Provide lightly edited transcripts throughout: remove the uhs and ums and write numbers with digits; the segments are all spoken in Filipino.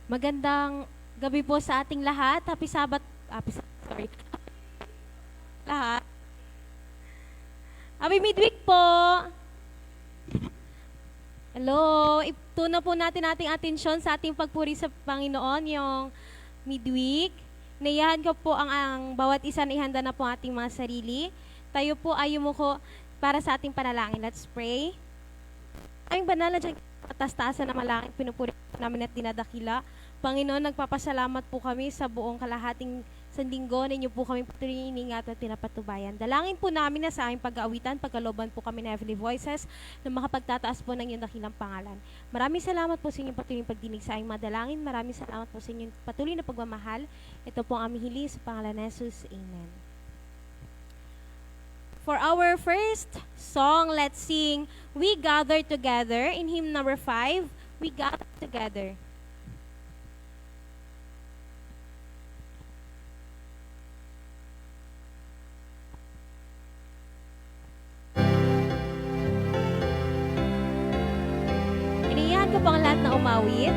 Magandang gabi po sa ating lahat. Sorry. Lahat. Happy midweek po. Hello. Ituna po natin ating atensyon sa ating pagpuri sa Panginoon, yung midweek. Naiyahan ko po ang bawat isa na ihanda na po ating mga sarili. Tayo po ay yumuko para sa ating panalangin. Let's pray. Aming banal na Diyang katas-taasan na malangit, pinupuri namin at dinadakila. Panginoon, nagpapasalamat po kami sa buong kalahating sandinggo. Ninyo po kami patuloy iningat at pinapatubayan. Dalangin po namin na sa aming pag-aawitan, pagkalooban po kami ng Heavenly Voices na makapagtataas po ng iyong dakilang pangalan. Maraming salamat po sa inyong patuloy pagdinig sa aming madalangin. Maraming salamat po sa inyong patuloy na pagmamahal. Ito po ang aming hiling sa pangalan ni Jesus. Amen. For our first song, let's sing We Gather Together in hymn number 5, We Gather Together. Iniyahan ko po ang lahat na umawit.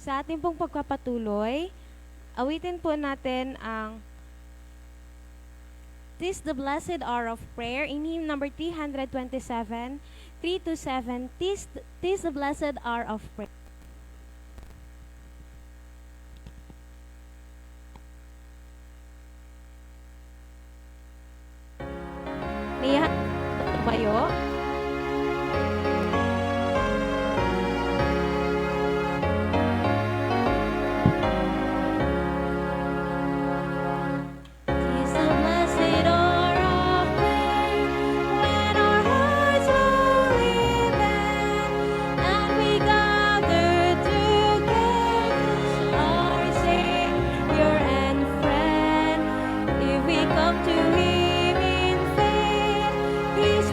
Sa ating pong pagpapatuloy, awitin po natin ang "'Tis the Blessed Hour of Prayer" in hymn number 327, 327, "'Tis the Blessed Hour of Prayer." Niya, tumayo.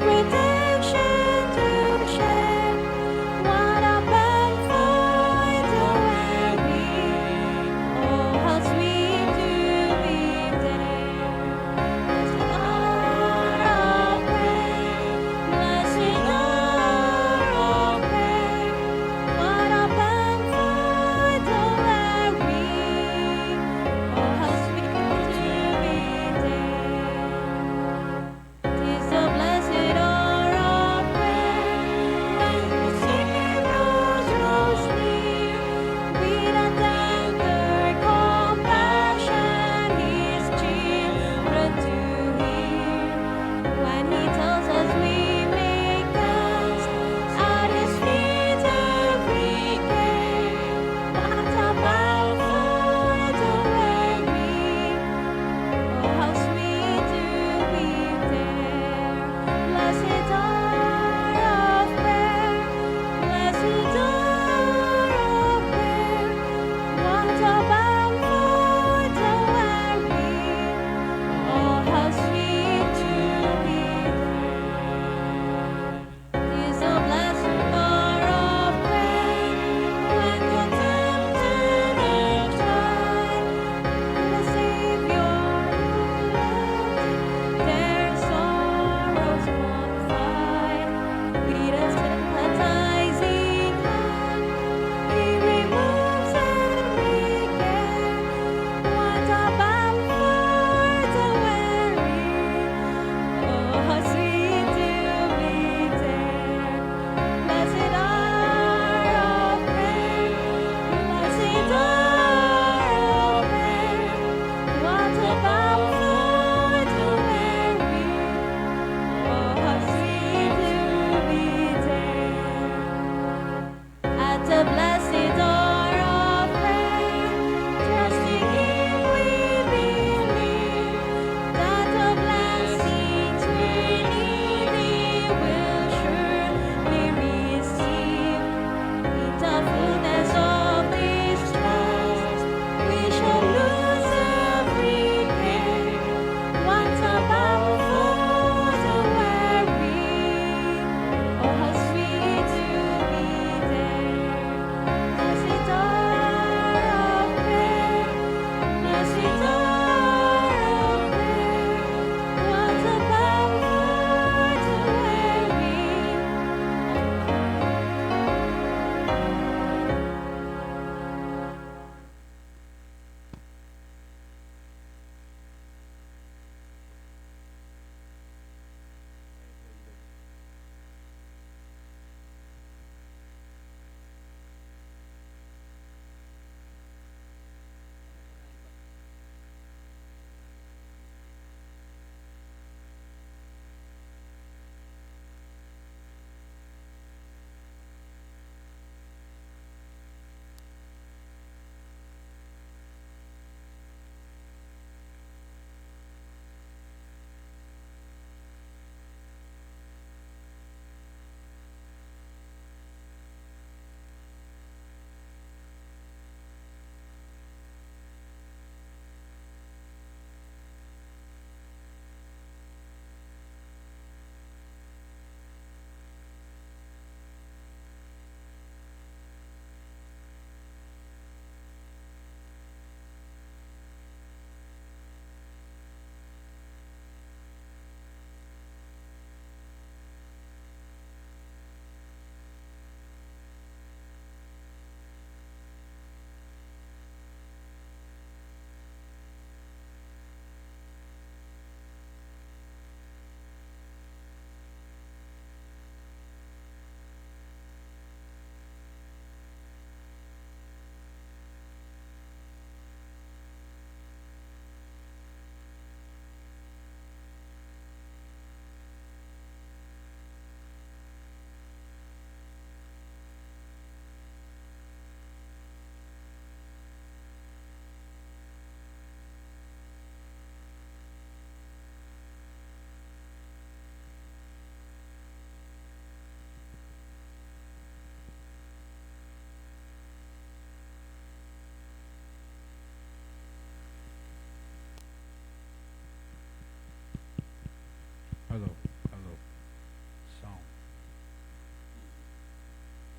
Protect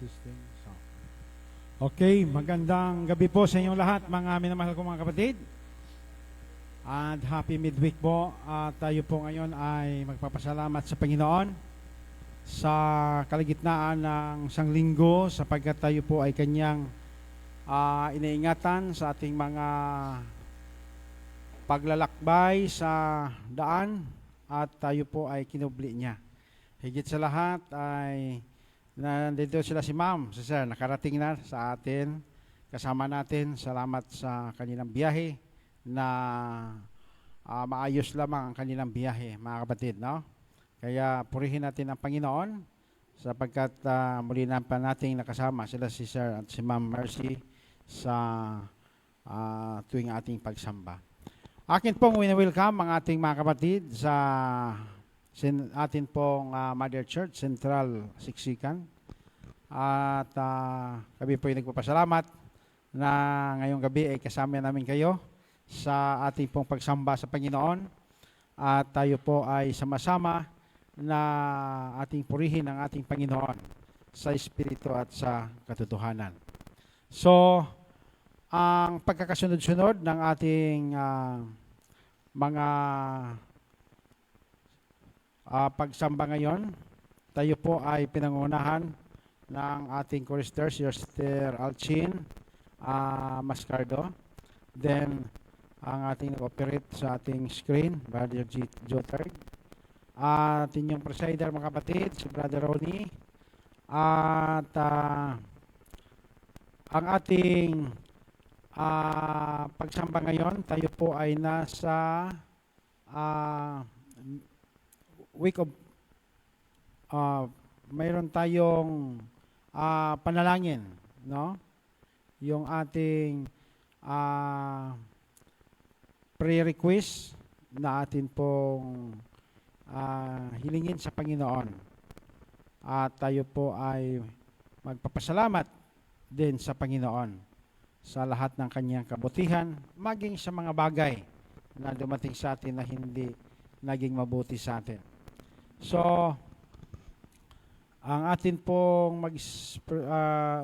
Testing. So. Okay, magandang gabi po sa inyong lahat, mga minamahal kong mga kapatid. And happy midweek po. At tayo po ngayon ay magpapasalamat sa Panginoon sa kaligitnaan ng isang linggo sapagkat tayo po ay kanyang iniingatan sa ating mga paglalakbay sa daan at tayo po ay kinubli niya. Higit sa lahat ay nandito sila si Ma'am, si Sir, nakarating na sa atin, kasama natin. Salamat sa kanilang biyahe na maayos lamang ang kanilang biyahe, mga kapatid, no? Kaya purihin natin ang Panginoon sapagkat muli na pa nating nakasama sila si Sir at si Ma'am Mercy sa tuwing ating pagsamba. Akin pong wini-welcome ang ating mga kapatid sa atin pong Mother Church, Central Siksikan. At kami po ay nagpapasalamat na ngayong gabi ay kasama namin kayo sa ating pong pagsamba sa Panginoon. At tayo po ay sama-sama na ating purihin ang ating Panginoon sa Espiritu at sa katotohanan. So, ang pagkakasunod-sunod ng ating mga pagsamba ngayon, tayo po ay pinangunahan ng ating chorister, si Sister Alchin Mascardo. Then, ang ating nag-operate sa ating screen, Brother Jotard. At inyong presider, mga kapatid, si Brother Ronnie. At ang ating pagsamba ngayon, tayo po ay nasa week of mayroon tayong panalangin, no? Yung ating prayer request na atin pong hilingin sa Panginoon. At tayo po ay magpapasalamat din sa Panginoon sa lahat ng kanyang kabutihan, maging sa mga bagay na dumating sa atin na hindi naging mabuti sa atin. So, ang atin pong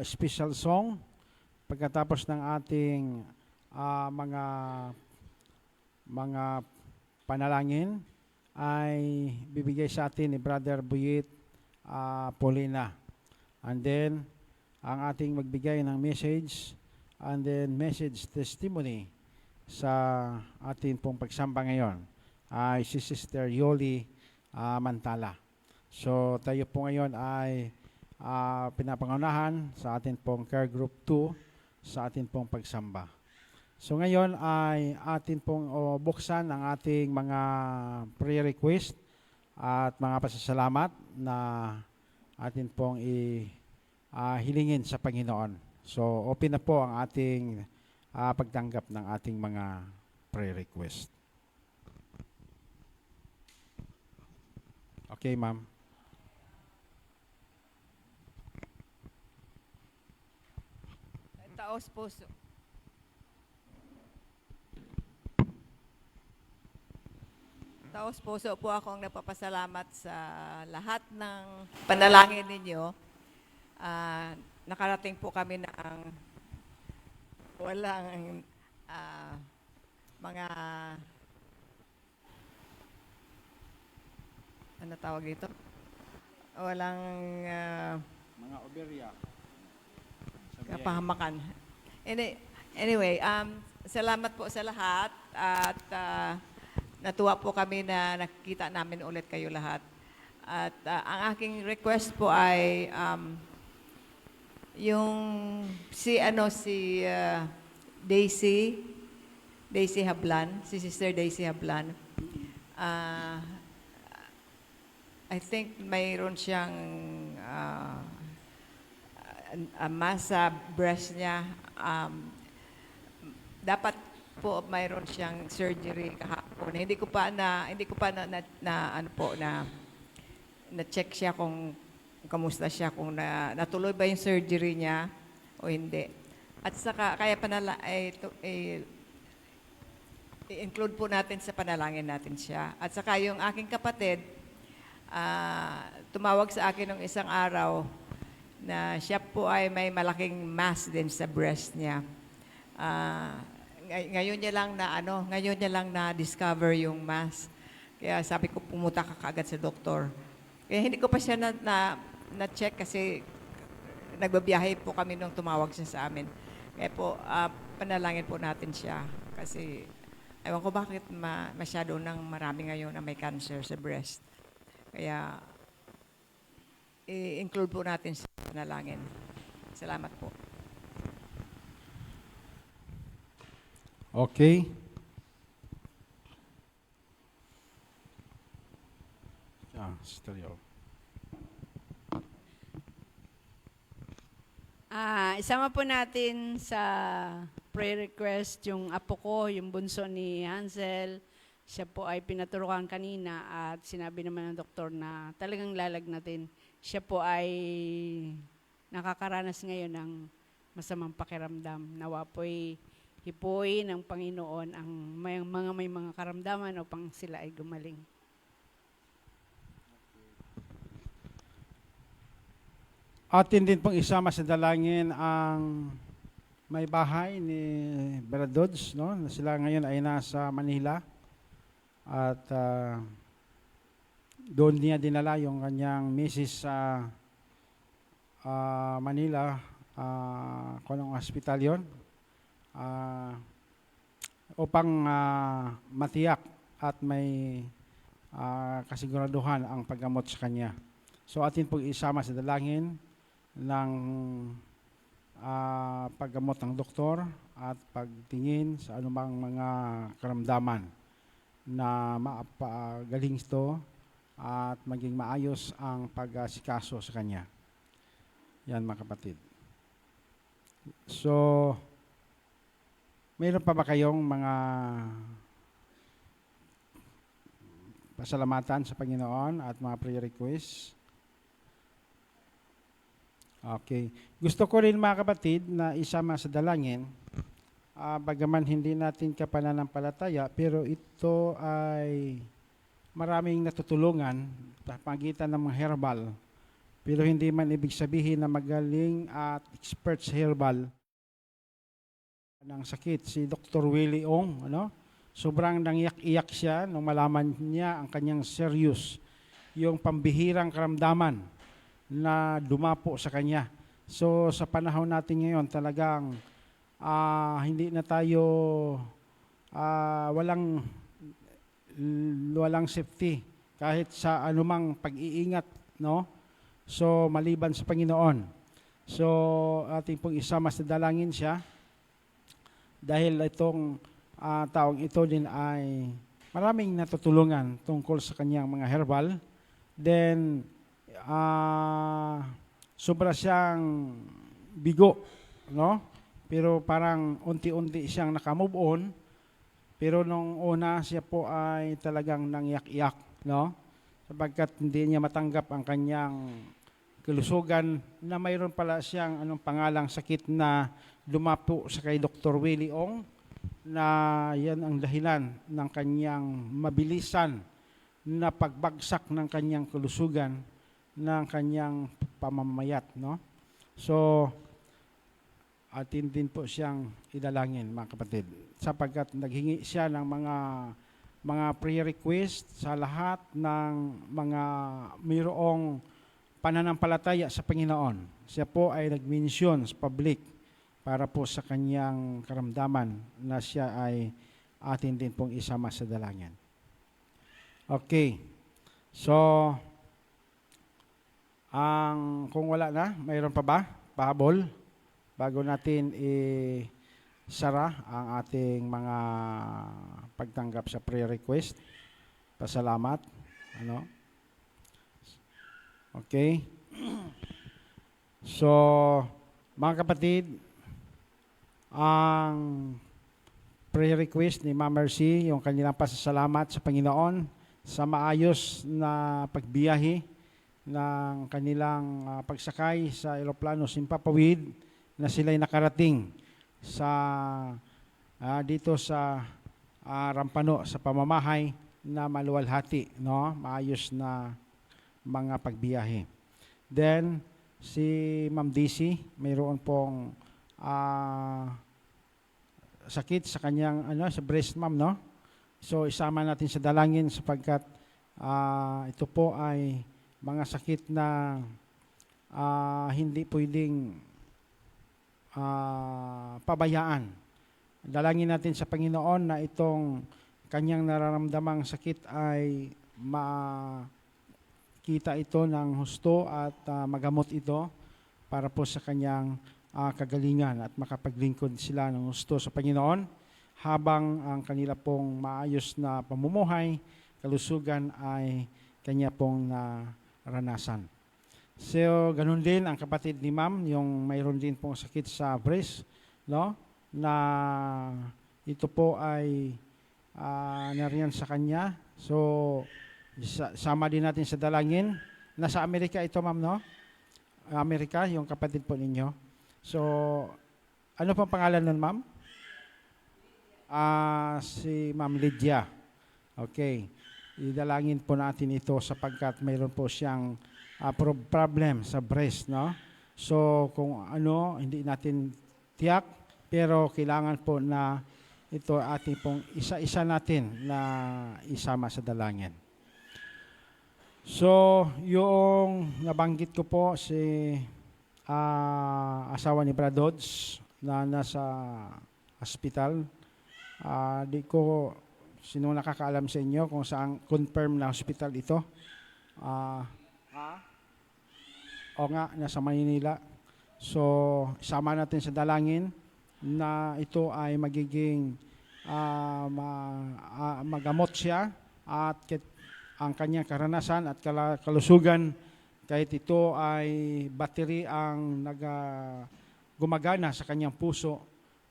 special song pagkatapos ng ating mga panalangin ay bibigay sa atin ni Brother Buyit Paulina. And then, ang ating magbigay ng message and then message testimony sa atin pong pagsamba ngayon ay si Sister Yoli Mantala. So tayo po ngayon ay pinapangunahan sa atin pong Care Group 2 sa atin pong pagsamba. So ngayon ay atin pong buksan ang ating mga prayer request at mga pasasalamat na atin pong hilingin sa Panginoon. So open na po ang ating pagtanggap ng ating mga prayer request. Okay, ma'am. Taos puso. Taos puso po akong nagpapasalamat sa lahat ng panalangin ninyo. Nakarating po kami ng walang mga ano tawag dito? Walang Mga oberya. kapahamakan. Anyway, salamat po sa lahat at natuwa po kami na nakita namin ulit kayo lahat. At ang aking request po ay yung si Daisy Hablan, si Sister Daisy Hablan. I think mayroon siyang masa breast niya. Dapat po mayroon siyang surgery kahapon. Hindi ko pa na check siya kung kamusta siya, kung natuloy ba yung surgery niya o hindi. At saka kaya i-include po natin sa panalangin natin siya. At saka yung aking kapatid tumawag sa akin ng isang araw na siya po ay may malaking mass din sa breast niya. Ngayon niya lang na discover yung mass. Kaya sabi ko pumunta ka kaagad sa doktor. Kaya hindi ko pa siya na check kasi nagbabiyahe po kami nung tumawag siya sa amin. Kaya po panalangin po natin siya kasi ewan ko bakit masyado nang marami ngayon na may cancer sa breast. Kaya i-include po natin sa panalangin. Salamat po. Okay. Stereo. Isama po natin sa prayer request yung apo ko, yung bunso ni Hansel. Siya po ay pinaturukan kanina at sinabi naman ng doktor na talagang lalagnatin. Siya po ay nakakaranas ngayon ng masamang pakiramdam. Nawa po'y hipuin ng Panginoon ang may mga karamdaman upang sila ay gumaling. Atin din pong isama sa dalangin ang may bahay ni Beradods, no? Na sila ngayon ay nasa Manila at doon niya dinala yung kanyang misis sa Manila, kung anong hospital yun, upang matiyak at may kasiguraduhan ang paggamot sa kanya. So atin pong isama sa dalangin ng paggamot ng doktor at pagtingin sa anumang mga karamdaman na mapagaling ito at maging maayos ang pagsikaso sa kanya. Yan mga kapatid. So, mayroon pa ba kayong mga pasalamatan sa Panginoon at mga prayer requests? Okay. Gusto ko rin mga kapatid na isama sa dalangin, bagaman hindi natin kapananampalataya, pero ito ay maraming natutulungan sa pagitan ng mga herbal. Pero hindi man ibig sabihin na magaling at expert sa herbal ng sakit. Si Dr. Willie Ong, sobrang nangiyak-iyak siya nung malaman niya ang kanyang serious, yung pambihirang karamdaman na dumapo sa kanya. So sa panahon natin ngayon talagang hindi na tayo walang safety kahit sa anumang pag-iingat, no? So maliban sa Panginoon. So ating pong isama sa dalangin siya dahil itong taong ito din ay maraming natutulungan tungkol sa kanyang mga herbal. Then sobra siyang bigo, no? Pero parang unti-unti siyang nakamove on. Pero nung una siya po ay talagang nangyak-yak, no? Sapagkat hindi niya matanggap ang kanyang kalusugan na mayroon pala siyang pangalang sakit na dumapo sa kay Dr. Willie Ong na yan ang dahilan ng kanyang mabilisan na pagbagsak ng kanyang kalusugan ng kanyang pamamayat, no? So, atin din po siyang idalangin, mga kapatid, sapagkat naghingi siya ng mga prayer request sa lahat ng mga mayroong pananampalataya sa Panginoon. Siya po ay nag-mention sa public para po sa kanyang karamdaman na siya ay atin din pong isama sa dalangin. Okay. So, kung wala na, mayroon pa ba? Pahabol? Bago natin sara ang ating mga pagtanggap sa prayer request. Pasalamat. Okay. So, mga kapatid, ang prayer request ni Ma'am Mercy, yung kanilang pasasalamat sa Panginoon sa maayos na pagbiyahe ng kanilang pagsakay sa eroplano Simpapawid na sila'y nakarating sa dito sa Rampano sa pamamahay na maluwalhati, no? Maayos na mga pagbiyahe. Then si Ma'am Daisy, mayroon pong sakit sa kanyang sa breast, ma'am, no? So isama natin sa dalangin sapagkat ito po ay mga sakit na hindi pwedeng pabayaan. Dalangin natin sa Panginoon na itong kanyang nararamdamang sakit ay makita ito ng husto at magamot ito para po sa kanyang kagalingan at makapaglingkod sila ng husto sa Panginoon habang ang kanila pong maayos na pamumuhay, kalusugan ay kanya pong naranasan. So, ganun din ang kapatid ni ma'am, yung mayroon din pong sakit sa breast, no? Na ito po ay nariyan sa kanya. So, sama din natin sa dalangin. Nasa Amerika ito, ma'am, no? Amerika, yung kapatid po ninyo. So, ano pang pangalan nun, ma'am? Si Ma'am Lydia. Okay. Idalangin po natin ito sapagkat mayroon po siyang problem sa breast, no? So, kung hindi natin tiyak, pero kailangan po na ito ating pong isa-isa natin na isama sa dalangin. So, yung nabanggit ko po si asawa ni Brad Dodds na nasa hospital. Di ko sino nakakaalam sa inyo kung saan confirm na hospital ito. O nga, nasa Maynila. So, sama natin sa dalangin na ito ay magiging magamot siya at ang kanyang karanasan at kalusugan kahit ito ay battery ang gumagana sa kanyang puso,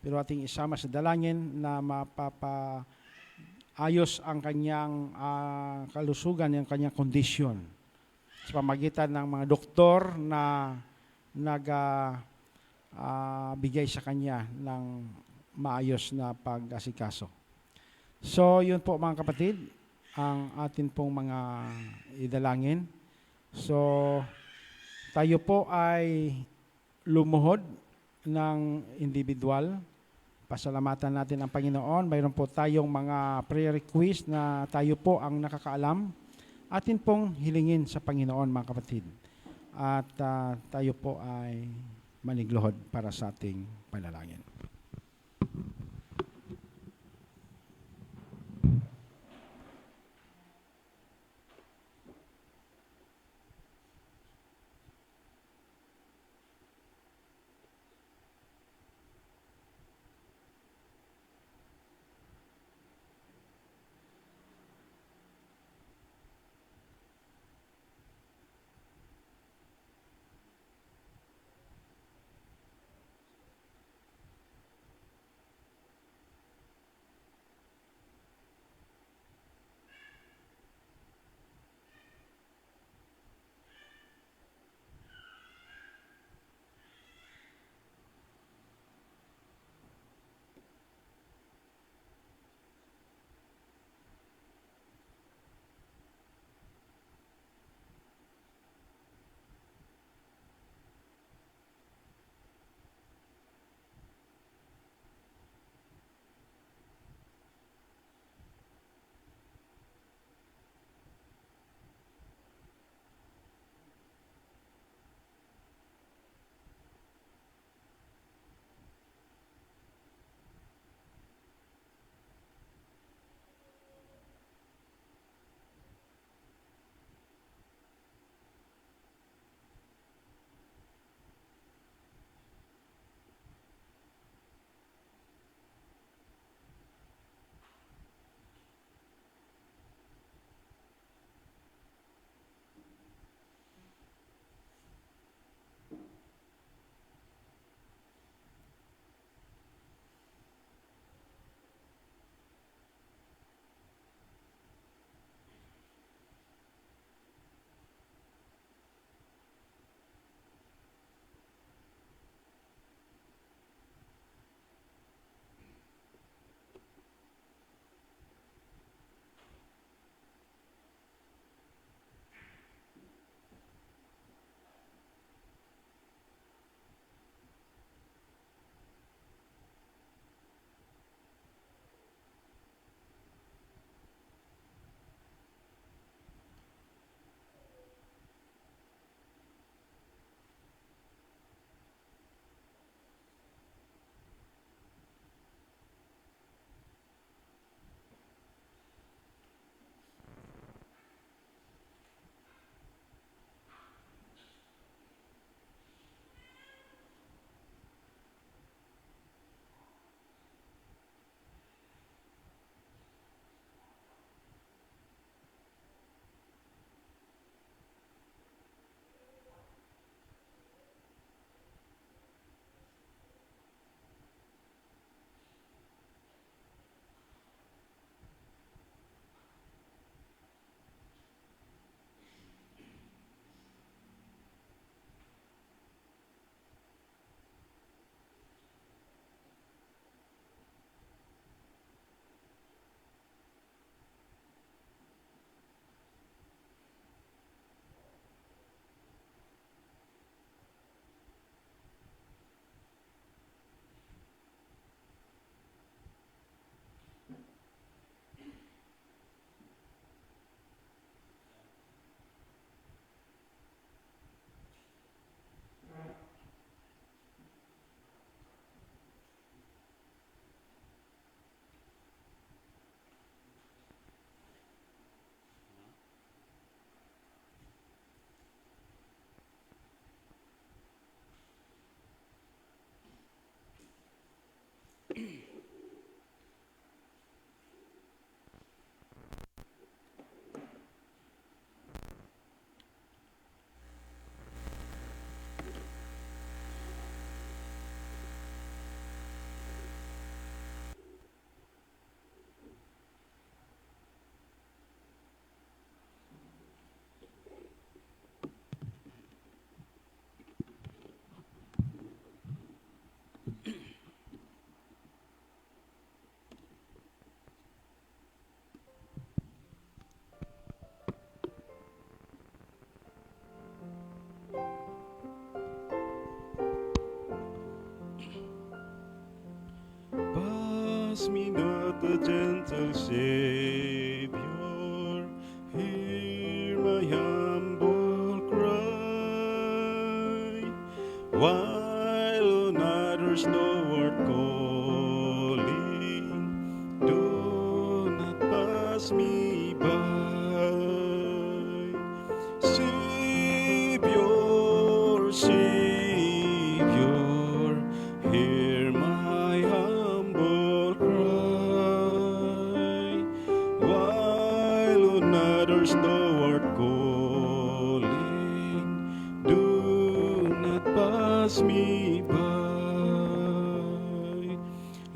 pero ating isama sa dalangin na mapapaayos ang kanyang kalusugan, ang kanyang kondisyon sa pamagitan ng mga doktor na bigay sa kanya ng maayos na pag-asikaso. So, yun po mga kapatid, ang atin pong mga idalangin. So, tayo po ay lumuhod ng individual. Pasalamatan natin ang Panginoon. Mayroon po tayong mga prayer request na tayo po ang nakakaalam. Atin pong hilingin sa Panginoon mga kapatid. At tayo po ay manigluhod para sa ating panalangin. gentle Savior, hear my humble cry. While on others thou art calling, do not pass me by. Savior, Savior, hear my humble cry. While on others thou art calling, do not pass me by.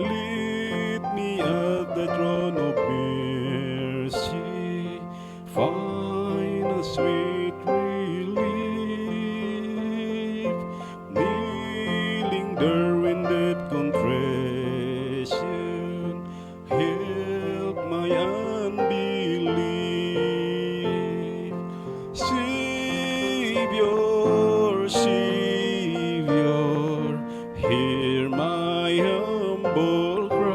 Lead me at the throne of mercy, find a sweet relief, kneeling there in that confession, help my unbelief. Savior, Savior, hear my humble cry.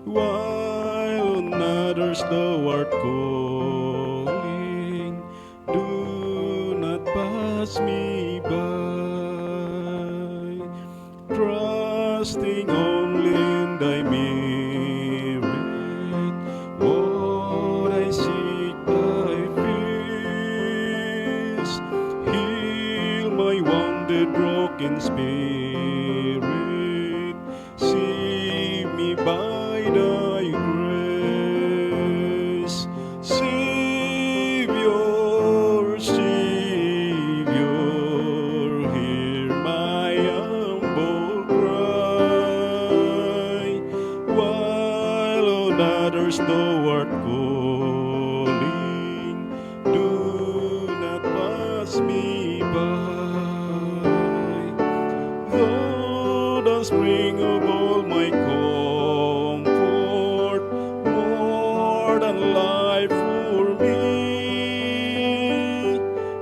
While on others thou art calling, do not pass me by. Trusting only in thy merit, what I seek thy face. Heal my wounded, broken spirit, save me by thy grace. Savior, Savior, hear my humble cry. While on others thou art calling, do not pass me by. Thou the spring of all my comfort, more than life for me.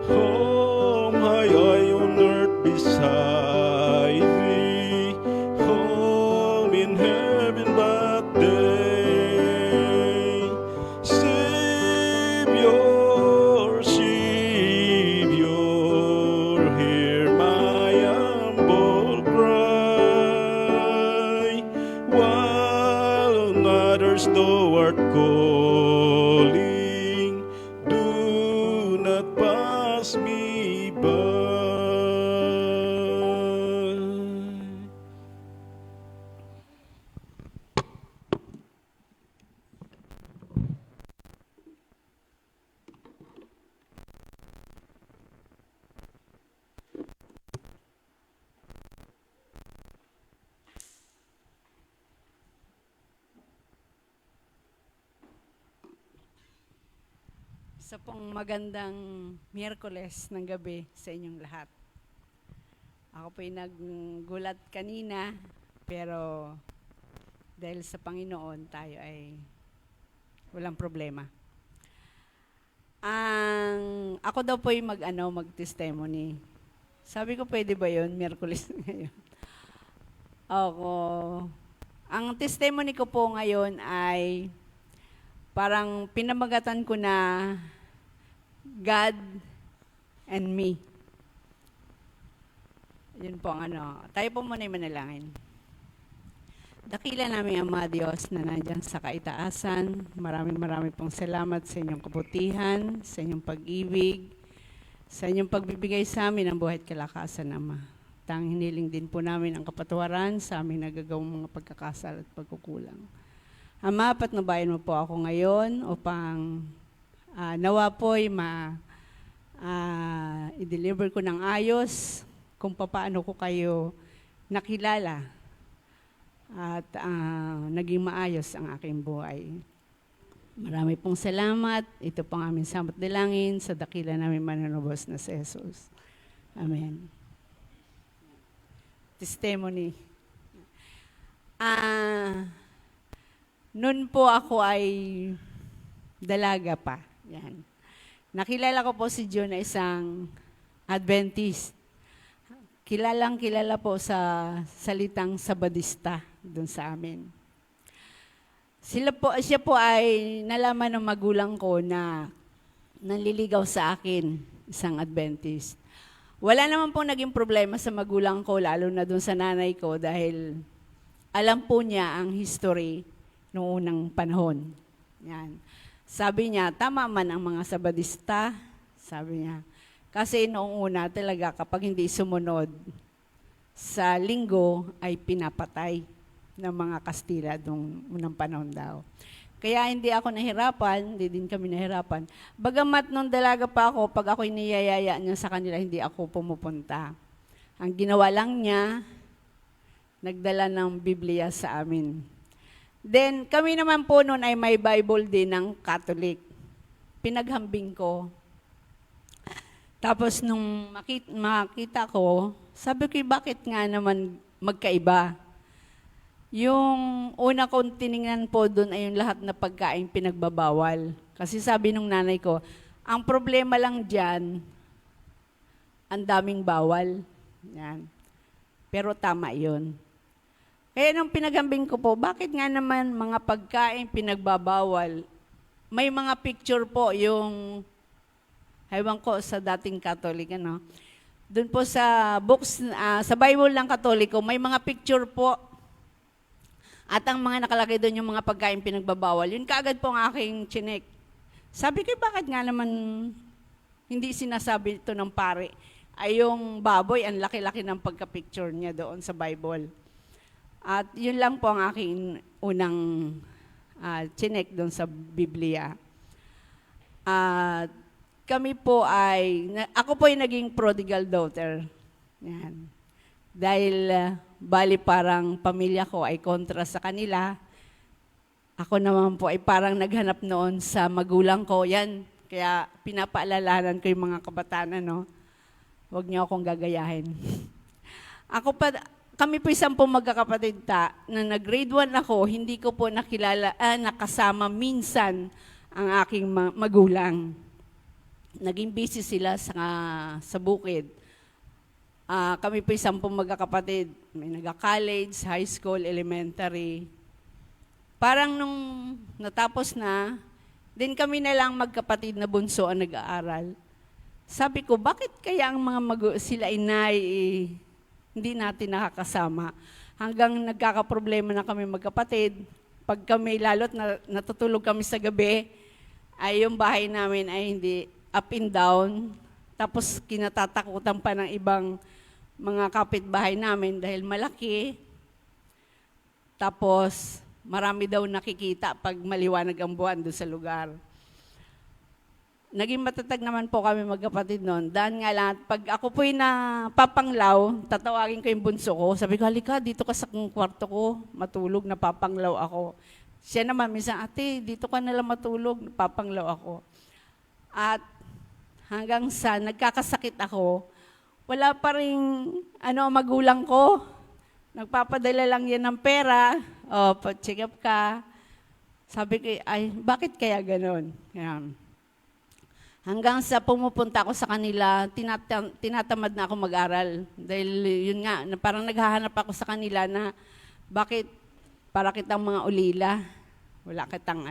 Home high I on earth beside thee, home in heaven that day. Savior, Savior, hear my humble cry. While on others thou art calling, do not pass me by. Sa pong magandang Miyerkules ng gabi sa inyong lahat. Ako po'y naggulat kanina, pero dahil sa Panginoon, tayo ay walang problema. Ako daw po'y mag-testimony. Sabi ko, pwede ba yun? Miyerkules ngayon. Ang testimony ko po ngayon ay parang pinamagatan ko na God and me. Yun po ang Tayo po muna yung manalangin. Dakila namin Ama Diyos na nandyan sa kaitaasan. Maraming pong salamat sa inyong kabutihan, sa inyong pag-ibig, sa inyong pagbibigay sa amin ng buhay at kalakasan, Ama. Tanging hiniling din po namin ang kapatawaran sa aming nagagawang mga pagkakasala at pagkukulang. Ama, patnubayan mo po ako ngayon upang nawa po'y i-deliver ko ng ayos kung paano ko kayo nakilala at naging maayos ang aking buhay. Marami pong salamat. Ito pong aming samot dalangin sa dakila namin mananubos na si Jesus. Amen. Testimony. Noon po ako ay dalaga pa. Yan. Nakilala ko po si June na isang Adventist. Kilala po sa salitang Sabadista doon sa amin. Siya po ay nalaman ng magulang ko na nanliligaw sa akin, isang Adventist. Wala naman po naging problema sa magulang ko, lalo na dun sa nanay ko, dahil alam po niya ang history noong unang panahon. Yan. Sabi niya, tama man ang mga Sabadista, sabi niya. Kasi noong una talaga, kapag hindi sumunod sa linggo, ay pinapatay ng mga Kastila noong unang panahon daw. Kaya hindi ako nahirapan, hindi din kami nahirapan. Bagamat nung dalaga pa ako, pag ako'y niyayaya niya sa kanila, hindi ako pumupunta. Ang ginawa lang niya, nagdala ng Biblia sa amin. Then, kami naman po noon ay may Bible din ng Catholic. Pinaghambing ko. Tapos nung makita ko, sabi ko, bakit nga naman magkaiba? Yung una kong tiningnan po doon ay yung lahat na pagkain pinagbabawal. Kasi sabi nung nanay ko, ang problema lang dyan, ang daming bawal. Yan. Pero tama yun. Kaya nung pinaghambing ko po, bakit nga naman mga pagkain pinagbabawal? May mga picture po yung, ewan ko sa dating Catholic, ano? Doon po sa books, sa Bible ng Katoliko, may mga picture po. At ang mga nakalagay doon yung mga pagkain pinagbabawal, yun kaagad po ang aking chinek. Sabi ko, bakit nga naman hindi sinasabi ito ng pare? Ay yung baboy, ang laki-laki ng pagka-picture niya doon sa Bible. At yun lang po ang aking unang chinek doon sa Biblia. At kami po ako po ay naging prodigal daughter. Yan. Dahil bali parang pamilya ko ay kontra sa kanila. Ako naman po ay parang naghanap noon sa magulang ko. Yan, kaya pinapaalalahanan ko yung mga kabataan, no? Huwag niyo akong gagayahin. Kami po 10 magkakapatid na nag-grade 1 ako, hindi ko po nakasama minsan ang aking magulang. Naging busy sila sa bukid. Kami po 10 magkakapatid. May nag-college, high school, elementary. Parang nung natapos na, din kami na lang magkapatid na bunso ang nag-aaral. Sabi ko, bakit kaya ang mga sila inay hindi natin nakakasama? Hanggang nagkakaproblema na kami magkapatid. Pag kami, lalo't natutulog kami sa gabi, ay yung bahay namin ay hindi up and down. Tapos kinatatakutan pa ng ibang mga kapitbahay namin dahil malaki. Tapos marami daw nakikita pag maliwanag ang buwan doon sa lugar. Naging matatag naman po kami magkapatid noon. Dahil nga lang, pag ako po'y napapanglaw, tatawagin ko yung bunso ko. Sabi ko, halika, dito ka sa kwarto ko, matulog, napapanglaw ako. Siya naman, minsan, ate, dito ka nalang matulog, napapanglaw ako. At hanggang sa nagkakasakit ako, wala pa rin magulang ko. Nagpapadala lang yan ng pera, pa-check up ka. Sabi ko, ay, bakit kaya ganon? Yan. Hanggang sa pumupunta ako sa kanila, tinatamad na ako mag-aral. Dahil yun nga, parang naghahanap ako sa kanila na bakit para kitang mga ulila, wala kitang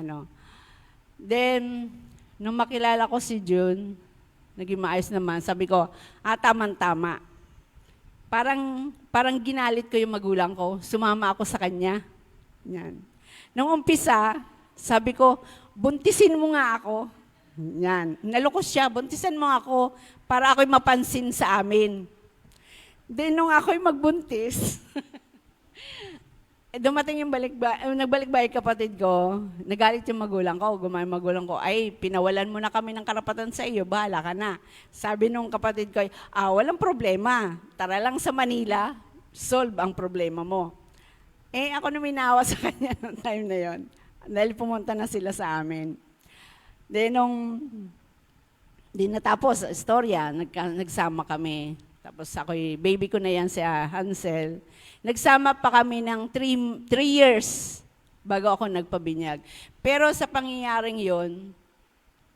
Then, nung makilala ko si June, naging maayos naman, sabi ko, tama-tama. Parang ginalit ko yung magulang ko, sumama ako sa kanya. Yan. Nung umpisa, sabi ko, buntisin mo nga ako. Yan. Nalukos siya, buntisan mo ako para ako'y mapansin sa amin. Then nung ako'y magbuntis, dumating yung nagbalik-balik kapatid ko, nagalit yung magulang ko, gumawa yung magulang ko, ay, pinawalan mo na kami ng karapatan sa iyo, bahala ka na. Sabi nung kapatid ko, walang problema, tara lang sa Manila, solve ang problema mo. Ako na minawa sa kanya noong time na yon, dahil pumunta na sila sa amin. Then, nung natapos, istorya, nagsama kami. Tapos baby ko na yan si Hansel. Nagsama pa kami ng 3 years bago ako nagpabinyag. Pero sa pangyayaring yon,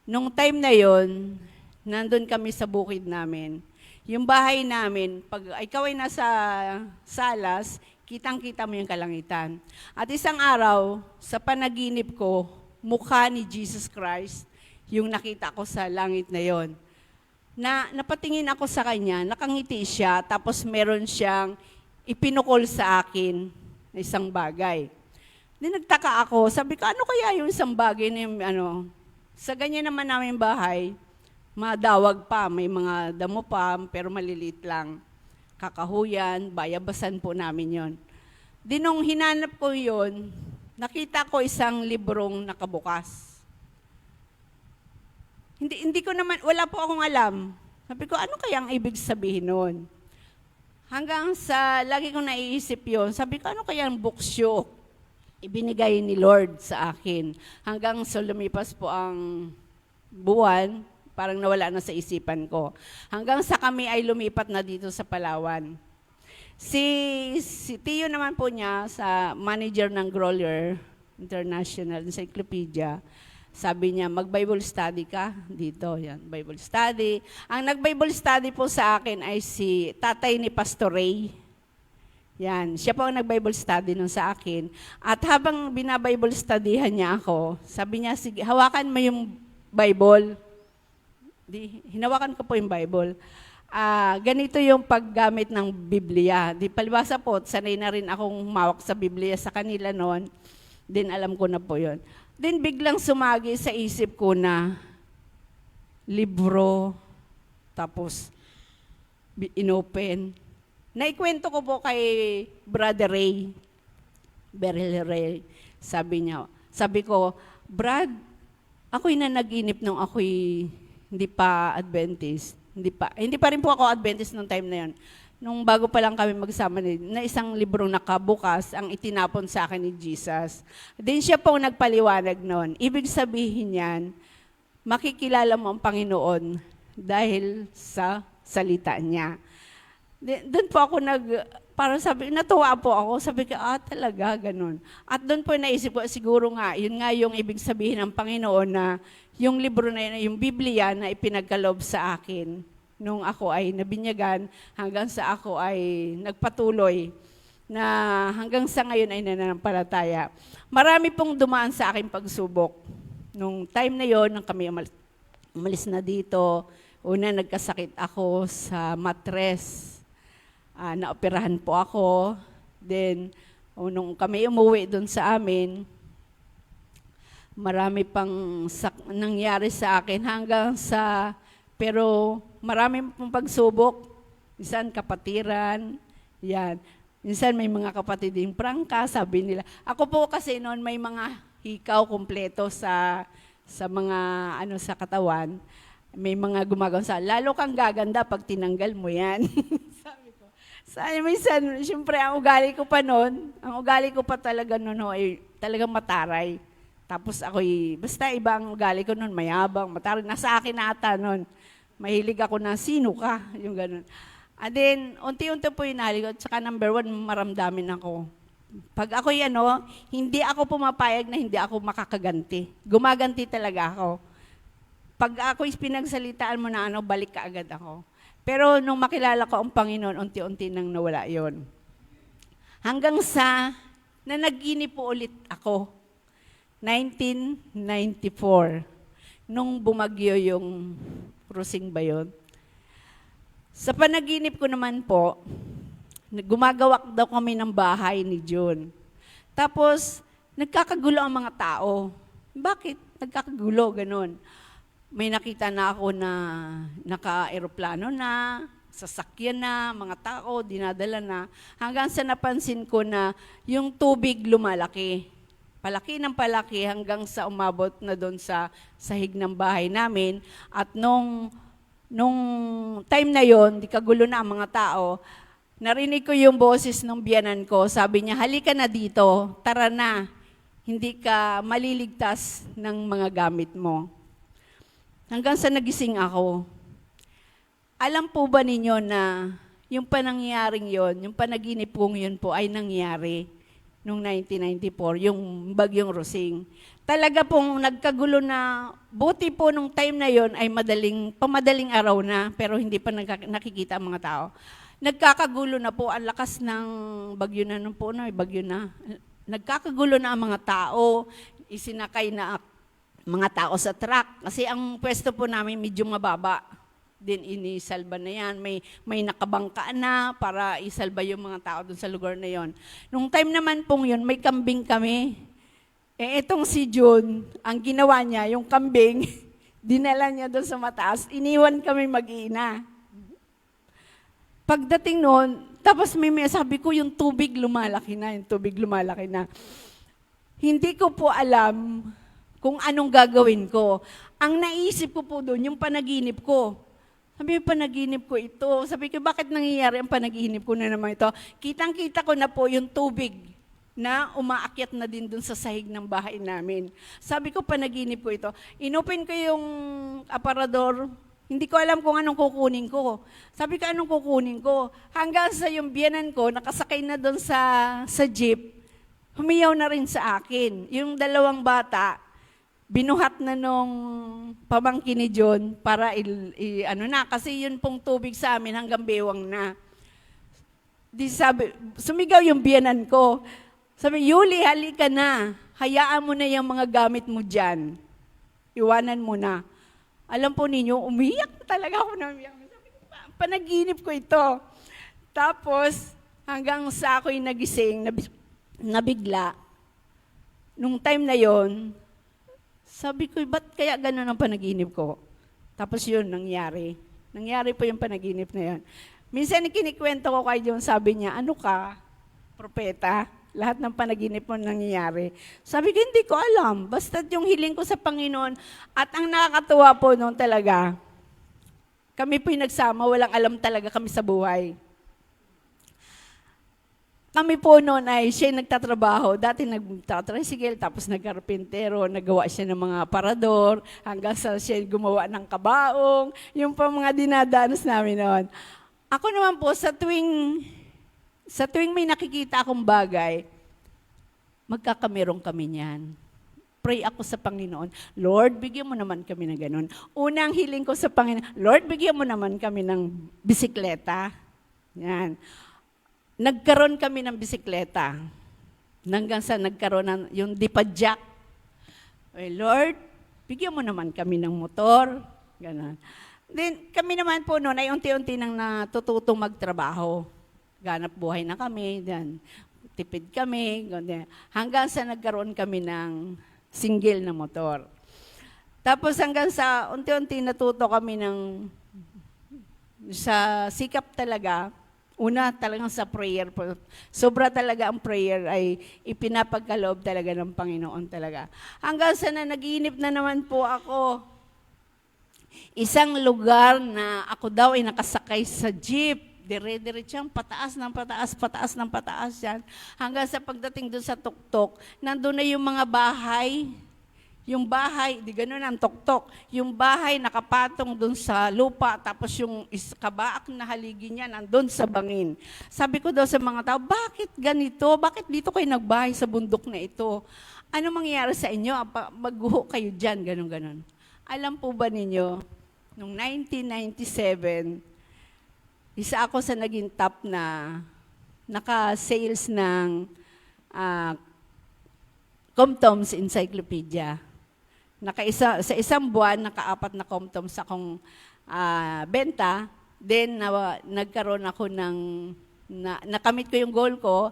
nung time na yon, nandun kami sa bukid namin. Yung bahay namin, pag ikaw ay nasa Salas, Kitang-kita mo yung kalangitan. At isang araw, sa panaginip ko, mukha ni Jesus Christ, yung nakita ko sa langit na yon. Napatingin ako sa kanya, nakangiti siya, tapos meron siyang ipinukol sa akin na isang bagay. Di nagtaka ako, sabi ko, ano kaya yung isang bagay na yung, sa ganyan naman namin bahay, madawag pa, may mga damo pa, pero maliliit lang. Kakahuyan, bayabasan po namin yon. Di nung hinanap ko yon, nakita ko isang librong nakabukas. Hindi ko naman, wala po akong alam. Sabi ko, ano kaya ang ibig sabihin nun? Hanggang sa, lagi kong naiisip yon, sabi ko, ano kaya ang buksyo? Ibinigay ni Lord sa akin. Hanggang sa lumipas po ang buwan, parang nawala na sa isipan ko. Hanggang sa kami ay lumipat na dito sa Palawan. Si Tio naman po niya, sa manager ng Grolier International Encyclopedia, sabi niya, mag-Bible study ka dito. Yan, Bible study. Ang nag-Bible study po sa akin ay si tatay ni Pastor Ray. Yan, siya po ang nag-Bible study nun sa akin. At habang bina-Bible studyhan niya ako, sabi niya, sige, hawakan mo yung Bible. Hinawakan ko po yung Bible. Ganito yung paggamit ng Biblia. Palibasa po, sanay na rin akong mawak sa Biblia sa kanila noon. Din alam ko na po yon. Then biglang sumagi sa isip ko na libro, tapos inopen. Naikwento ko po kay Brother Ray, Beryl Ray. Sabi ko, Brad, ako'y nanaginip nung ako'y hindi pa Adventist. Hindi pa rin po ako Adventist nung time na yon. Nung bago pa lang kami magsama na isang librong nakabukas ang itinapon sa akin ni Jesus. Then siya po nagpaliwanag noon. Ibig sabihin niyan, makikilala mo ang Panginoon dahil sa salita niya. Doon po ako parang natuwa po ako. Sabi ko, talaga, ganun. At doon po naisip ko, siguro nga, yun nga yung ibig sabihin ng Panginoon na yung libro na yun, yung Biblia na ipinagkaloob sa akin nung ako ay nabinyagan hanggang sa ako ay nagpatuloy na hanggang sa ngayon ay nananampalataya. Marami pong dumaan sa aking pagsubok. Nung time na yon, nang kami umalis na dito, una nagkasakit ako sa mattress. Naoperahan po ako. Then, nung kami umuwi doon sa amin, marami pang nangyari sa akin pero marami pong pagsubok. Minsan kapatiran, yan. Minsan may mga kapatid din prangka, sabi nila. Ako po kasi noon may mga hikaw kumpleto sa mga sa katawan. May mga gumagawa lalo kang gaganda pag tinanggal mo yan. Sabi ko. Minsan, siyempre ang ugali ko pa talaga noon ay talagang mataray. Tapos basta iba ang ugali ko noon, mayabang, mataray. Nasa akin na ata noon. Mahilig ako na, sino ka? Yung ganun. And then, unti-unti po yung nahilig ko. Tsaka number one, maramdamin ako. Pag ako'y hindi ako pumapayag na hindi ako makakaganti. Gumaganti talaga ako. Pag ako'y pinagsalitaan mo na balik ka agad ako. Pero nung makilala ko ang Panginoon, unti-unti nang nawala yon. Hanggang sa nanaginip po ulit ako. 1994. Nung bumagyo yung Rusing ba yun? Sa panaginip ko naman po, gumagawak daw kami ng bahay ni John. Tapos, nagkakagulo ang mga tao. Bakit nagkakagulo? Ganon. May nakita na ako na naka-aeroplano na, sasakyan na, mga tao, dinadala na. Hanggang sa napansin ko na yung tubig lumalaki. Palaki ng palaki hanggang sa umabot na doon sa sahig ng bahay namin. At nung time na yon, di kagulo na ang mga tao, narinig ko yung boses ng biyanan ko. Sabi niya, halika na dito, tara na. Hindi ka maliligtas ng mga gamit mo. Hanggang sa nagising ako. Alam po ba ninyo na yung panangyaring yon, yung panaginip kong yun po ay nangyari noong 1994, yung bagyong Rusing. Talaga pong nagkagulo na, buti po nung time na yon ay pamadaling araw na, pero hindi pa nakikita ang mga tao. nagkakagulo na po, ang lakas ng bagyo na nun po, bagyo na. Nagkakagulo na ang mga tao, isinakay na mga tao sa truck. Kasi ang pwesto po namin medyo mababa. Din inisalba na yan. May nakabangka na para isalba yung mga tao dun sa lugar na yon. Nung time naman pong yun, may kambing kami. Itong si June, ang ginawa niya, yung kambing, dinala niya doon sa mataas, iniwan kami mag-iina. Pagdating noon, tapos may sabi ko, yung tubig lumalaki na. Hindi ko po alam kung anong gagawin ko. Ang naisip ko po doon, yung panaginip ko. Sabi ko, panaginip ko ito. Sabi ko, bakit nangyayari ang panaginip ko na naman ito? Kitang-kita ko na po yung tubig na umaakyat na din doon sa sahig ng bahay namin. Sabi ko, panaginip ko ito. Inopen ko yung aparador. Hindi ko alam kung anong kukunin ko. Sabi ko, anong kukunin ko? Hanggang sa yung biyanan ko, nakasakay na doon sa jeep, humiyaw na rin sa akin. Yung dalawang bata, binuhat na nung pamangkin ni John para kasi yun pong tubig sa amin hanggang bewang na. Sumigaw yung biyanan ko. Sabi, Yuli, halika na. Hayaan mo na yung mga gamit mo dyan. Iwanan mo na. Alam po ninyo, umiyak talaga ako na umiyak. Sabi ko, panaginip ko ito. Tapos, hanggang sa ako'y nagising, nabigla. Nung time na yon, sabi ko, ba't kaya gano'n ang panaginip ko? Tapos yun, nangyari. Nangyari po yung panaginip na yon. Minsan kinikwento ko kay John, sabi niya, ano ka, propeta? Lahat ng panaginip mo nangyayari. Sabi ko, hindi ko alam. Basta yung hiling ko sa Panginoon. At ang nakakatuwa po noon talaga, kami po yung nagsama, walang alam talaga kami sa buhay. Kami po noon ay siya nagtatrabaho. Dati nagtatricycle, tapos nagkarpintero, nagawa siya ng mga parador, hanggang sa siya gumawa ng kabaong. Yung pa mga dinadanas namin noon. Ako naman po, sa tuwing may nakikita akong bagay, magkakamerong kami niyan. Pray ako sa Panginoon, Lord, bigyan mo naman kami ng ganun. Unang hiling ko sa Panginoon, Lord, bigyan mo naman kami ng bisikleta. Yan. Nagkaroon kami ng bisikleta. Hanggang sa nagkaroon ng yung dipadjak. Lord, bigyan mo naman kami ng motor. Ganun. Then, kami naman po noon ay unti-unti nang natututong magtrabaho. Ganap buhay na kami, then, tipid kami, ganyan. Hanggang sa nagkaroon kami ng single na motor. Tapos hanggang sa unti-unti natuto kami sa sikap talaga, una talagang sa prayer. Sobra talaga ang prayer ay ipinapagkaloob talaga ng Panginoon talaga. Hanggang sa naginip na naman po ako, isang lugar na ako daw ay nakasakay sa jeep. Dire-diretsang pataas ng pataas yan. Hanggang sa pagdating doon sa tuktok, nandun na yung mga bahay. Yung bahay, di ganun ang tuktok. Yung bahay nakapatong doon sa lupa, tapos yung kabaak na haligi niya nandun sa bangin. Sabi ko daw sa mga tao, bakit ganito? Bakit dito kayo nagbahay sa bundok na ito? Ano mangyayari sa inyo? Magguho kayo dyan, ganun-ganun. Alam po ba ninyo, noong 1997, isa ako sa naging top na naka-sales ng Comtoms Encyclopedia. Sa isang buwan, naka-4 na Comtoms akong benta. Then, nagkaroon ako nakamit ko yung goal ko.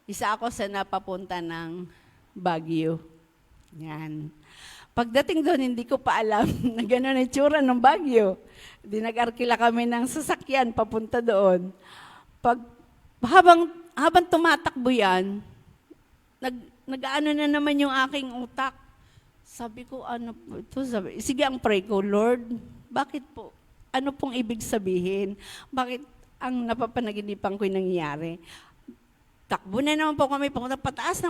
Isa ako sa napapunta ng Baguio. Yan. Pagdating doon, hindi ko pa alam na gano'n ang itsura ng Baguio. Nag-arkila kami ng sasakyan papunta doon. Habang tumatakbo yan, nag-ano na naman yung aking utak. Sabi ko, ano po ito? Sige, ang pray ko, Lord, bakit po? Ano pong ibig sabihin? Bakit ang napapanaginipan ko yung nangyayari? Takbo na naman po kami, pumunta pataas.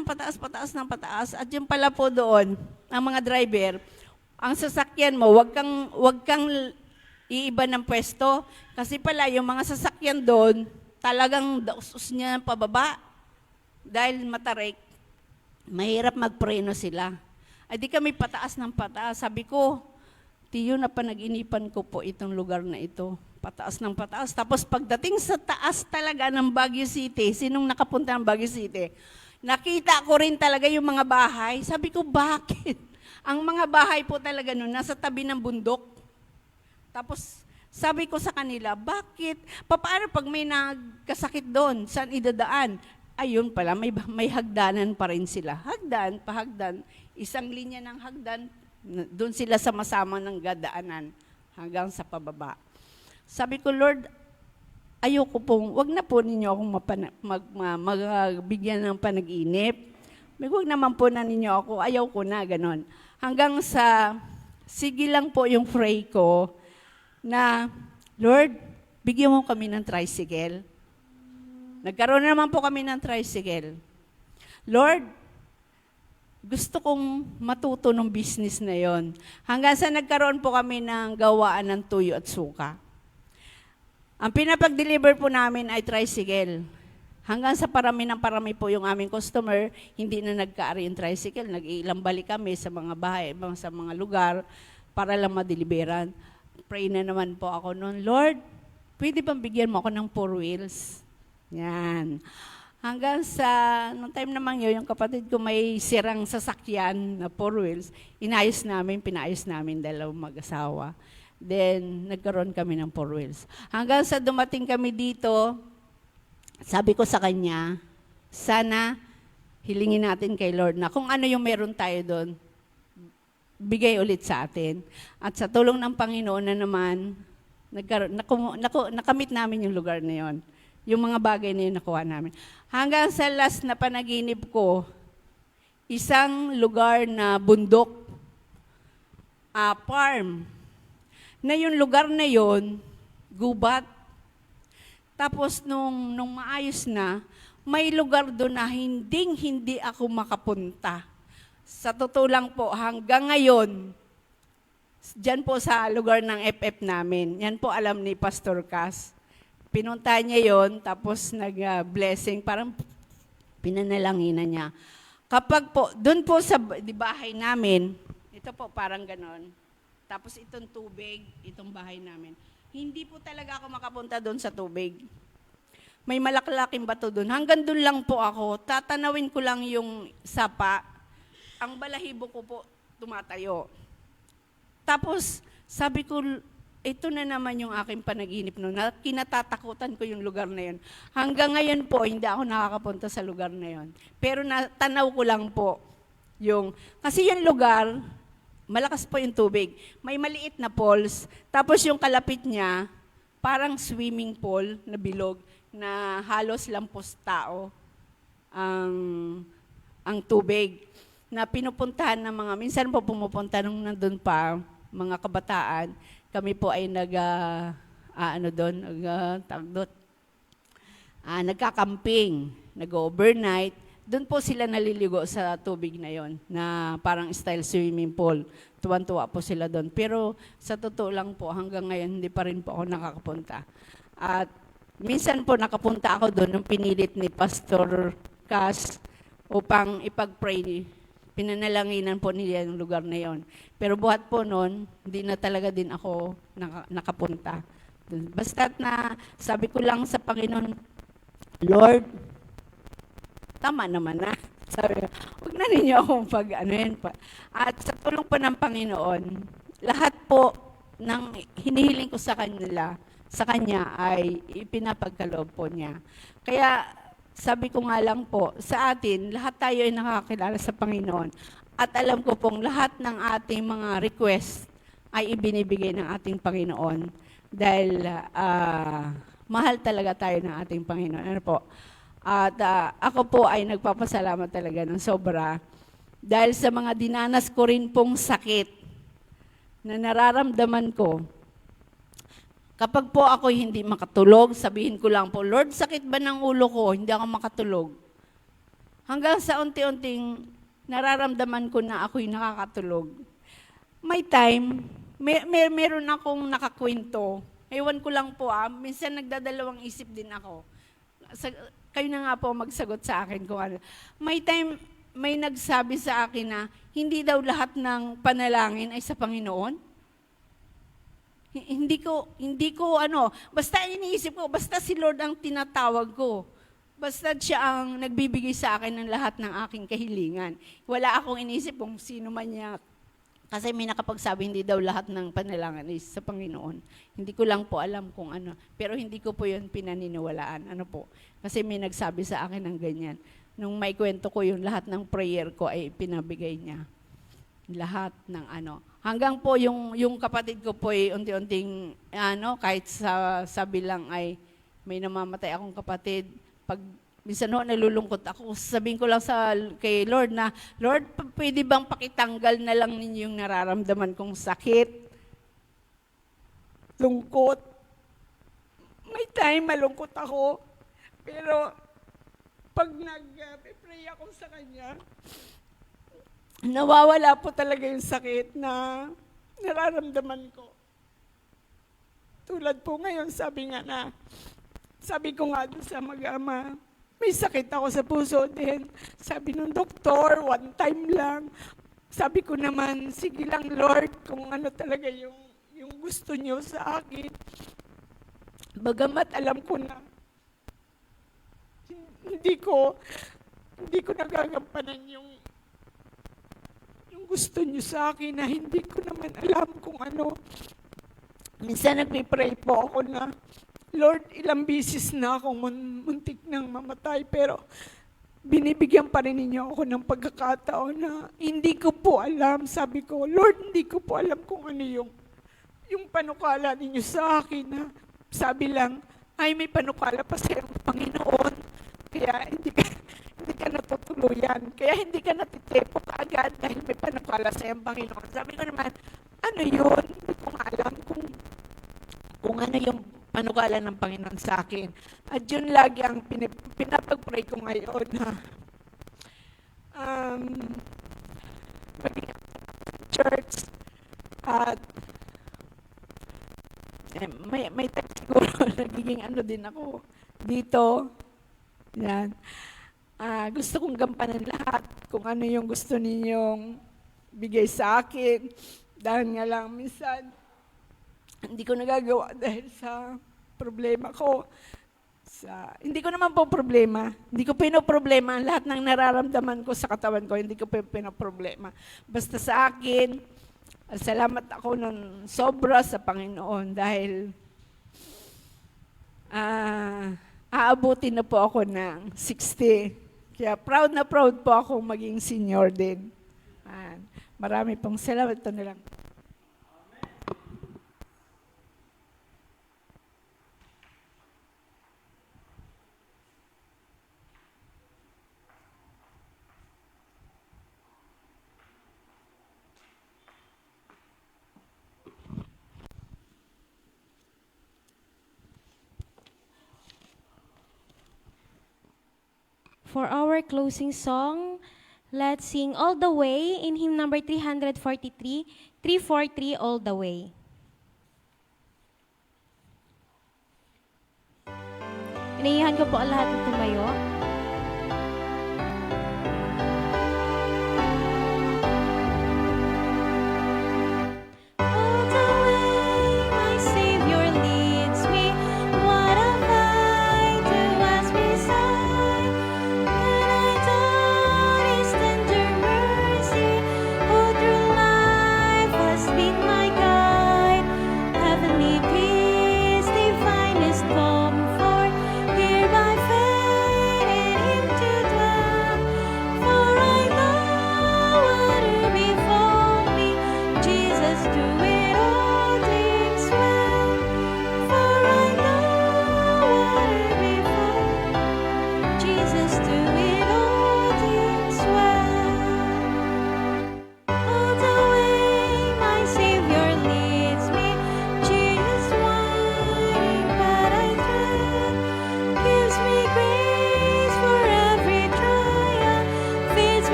At yung pala po doon, ang mga driver, ang sasakyan mo, wag kang iiba ng pwesto. Kasi pala, yung mga sasakyan doon, talagang daus niya pababa. Dahil matarik, mahirap magpreno sila. Ay di kami pataas ng pataas. Sabi ko, Tiyo, napanag-inipan ko po itong lugar na ito. pataas ng pataas. Tapos pagdating sa taas talaga ng Baguio City, sinong nakapunta ng Baguio City, nakita ko rin talaga yung mga bahay. Sabi ko, bakit? Ang mga bahay po talaga nun, nasa tabi ng bundok. Tapos sabi ko sa kanila, bakit? Paano pag may nagkasakit doon? Saan idadaan? Ayun pala, may hagdanan pa rin sila. Hagdan, pahagdan. Isang linya ng hagdan, doon sila sama-sama ng gadaanan hanggang sa pababa. Sabi ko, Lord, ayoko pong, wag na po ninyo akong magbigyan ng panaginip. Wag naman po na ninyo ako, ayaw ko na, ganon. Hanggang sa, sige lang po yung pray ko, na, Lord, bigyan mo kami ng tricycle. Nagkaroon naman po kami ng tricycle. Lord, gusto kong matuto ng business na yon. Hanggang sa nagkaroon po kami ng gawaan ng tuyo at suka. Ang pinapag-deliver po namin ay tricycle. Hanggang sa parami ng parami po yung aming customer, hindi na nagka-ari yung tricycle. Nag-iilang balik kami sa mga bahay, sa mga lugar, para lang madeliveran. Pray na naman po ako noon, Lord, pwede bang bigyan mo ako ng 4 wheels? Yan. Hanggang sa, noong time naman yun, yung kapatid ko may sirang sasakyan na 4 wheels, pinaayos namin dalawang mag-asawa. Then, nagkaroon kami ng 4 wheels. Hanggang sa dumating kami dito, sabi ko sa kanya, sana hilingin natin kay Lord na kung ano yung meron tayo doon, bigay ulit sa atin. At sa tulong ng Panginoon na naman, nakamit namin yung lugar na yon. Yung mga bagay na yun nakuha namin. Hanggang sa last na panaginip ko, isang lugar na bundok, farm, na yung lugar na yon, gubat. Tapos nung maayos na, may lugar doon na hindi ako makapunta. Sa totoo lang po, hanggang ngayon, dyan po sa lugar ng FF namin, yan po alam ni Pastor Cass. Pinunta niya yon, tapos nag-blessing, parang pinanalanginan niya. Kapag po, doon po sa bahay namin, ito po parang ganon, tapos itong tubig, itong bahay namin, hindi po talaga ako makapunta doon sa tubig. May malaklaking bato doon. Hanggang doon lang po ako, tatanawin ko lang yung sapa, ang balahibo ko po tumatayo. Tapos, sabi ko, ito na naman yung aking panaginip noon. Kinatatakutan ko yung lugar na yun. Hanggang ngayon po, hindi ako nakakapunta sa lugar na yun. Pero natanaw ko lang po yung, kasi yung lugar, malakas po yung tubig. May maliit na falls. Tapos yung kalapit niya, parang swimming pool na bilog na halos lampos tao ang tubig na pinupuntahan ng mga, minsan po pumupunta nung nandun pa, mga kabataan, kami po ay nagkakamping, nag-overnight, doon po sila naliligo sa tubig na yon na parang style swimming pool. Tuwan-tuwa po sila doon. Pero sa totoo lang po, hanggang ngayon, hindi pa rin po ako nakakapunta. At minsan po nakapunta ako doon nung pinilit ni Pastor Cass upang ipag-pray. Pinanalanginan po nila yung lugar na yon. Pero buhat po noon, hindi na talaga din ako nakapunta. Basta't na sabi ko lang sa Panginoon, Lord, tama naman na. Sabi ko, huwag na ninyo akong pag-anuhin pa. At sa tulong po ng Panginoon, lahat po ng hinihiling ko sa kanya ay ipinapagkaloob po niya. Kaya sabi ko nga lang po, sa atin, lahat tayo ay nakakilala sa Panginoon. At alam ko pong lahat ng ating mga request ay ibinibigay ng ating Panginoon. Dahil mahal talaga tayo ng ating Panginoon. Ano po? At ako po ay nagpapasalamat talaga ng sobra. Dahil sa mga dinanas ko rin pong sakit na nararamdaman ko, kapag po ako hindi makatulog, sabihin ko lang po, Lord, sakit ba ng ulo ko? Hindi ako makatulog. Hanggang sa unti-unting nararamdaman ko na ako'y nakakatulog. May time, meron akong nakakwento. Ewan ko lang po, minsan nagdadalawang isip din ako. Kayo na nga po magsagot sa akin kung ano. May time, may nagsabi sa akin na hindi daw lahat ng panalangin ay sa Panginoon. Basta iniisip ko, basta si Lord ang tinatawag ko. Basta siya ang nagbibigay sa akin ng lahat ng aking kahilingan. Wala akong inisip kung sino man niya. Kasi may nakapagsabi, hindi daw lahat ng panalangin is sa Panginoon. Hindi ko lang po alam kung ano. Pero hindi ko po yun pinaniniwalaan. Ano po? Kasi may nagsabi sa akin ng ganyan. Nung may kwento ko yung lahat ng prayer ko ay pinabigay niya. Lahat ng ano. Hanggang po yung kapatid ko po ay unti-unting, kahit sabi lang ay may namamatay akong kapatid, pag minsan nalulungkot ako, sabihin ko lang kay Lord na, Lord, pwede bang pakitanggal na lang ninyo yung nararamdaman kong sakit, lungkot. May time malungkot ako, pero pag nag-pray ako sa Kanya, nawawala po talaga yung sakit na nararamdaman ko. Tulad po ngayon, sabi ko nga doon sa mag-ama, may sakit ako sa puso din. Sabi nung doktor, one time lang. Sabi ko naman, sige lang Lord, kung ano talaga yung gusto niyo sa akin. Bagamat alam ko na hindi ko nagagampanan yung gusto niyo sa akin na hindi ko naman alam kung ano. Minsan nagpipray po ako na, Lord, ilang bisis na akong muntik nang mamatay, pero binibigyan pa rin ninyo ako ng pagkakataon na hindi ko po alam. Sabi ko, Lord, hindi ko po alam kung ano yung panukala ninyo sa akin. Na sabi lang, ay may panukala pa sa Panginoon, kaya hindi ka natutuluyan. Kaya hindi ka natitepo agad dahil may panukala sa Panginoon. Sabi ko naman, ano yun? Hindi ko nga alam kung ano yung panukala ng Panginoon sa akin. At yun lagi ang pinapag-pray ko ngayon na maging church at may time siguro nagiging ano din ako dito. Yan. Gusto kong gampanan lahat kung ano yung gusto ninyong bigay sa akin. Dahil nga lang minsan hindi ko nagagawa dahil sa problema ko. Hindi ko naman po problema. Hindi ko pinoproblema. Lahat ng nararamdaman ko sa katawan ko, hindi ko pinoproblema. Basta sa akin, salamat ako ng sobra sa Panginoon dahil aabutin na po ako ng 60. Kaya proud na proud po ako maging senior din. Marami pong salamat. Ito na lang. For our closing song, let's sing All the Way in hymn number 343, 343 All the Way. Inayahan ko po ang lahat ng tumayo. All the way my Savior leads me, what have I to ask beside? Can I doubt His tender mercy? Oh, through life has been my guide. Heavenly peace, divinest comfort, here by faith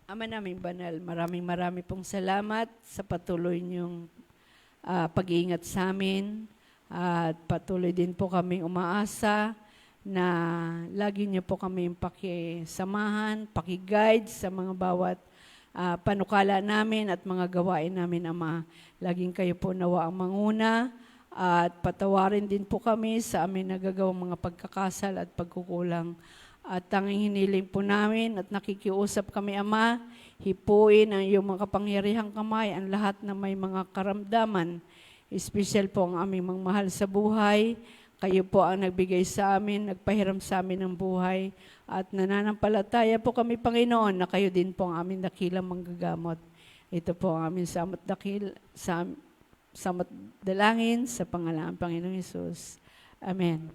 Ama naming banal, maraming pong salamat sa patuloy niyong pag-iingat sa amin. At patuloy din po kaming umaasa na lagi niyo po kami pakisamahan, pakiguide sa mga bawat panukala namin at mga gawain namin, Ama. Laging kayo po nawa ang manguna at patawarin din po kami sa amin nagagawang mga pagkakasal at pagkukulang. At tanging hiniling po namin at nakikiusap kami, Ama, hipuin ang iyong mga kapangyarihang kamay ang lahat na may mga karamdaman. Espesyal po ang aming mga mahal sa buhay. Kayo po ang nagbigay sa amin, nagpahiram sa amin ng buhay. At nananampalataya po kami, Panginoon, na kayo din po ang aming dakilang manggagamot. Ito po ang aming samot dalangin sa pangalan ng Panginoong Hesus. Amen.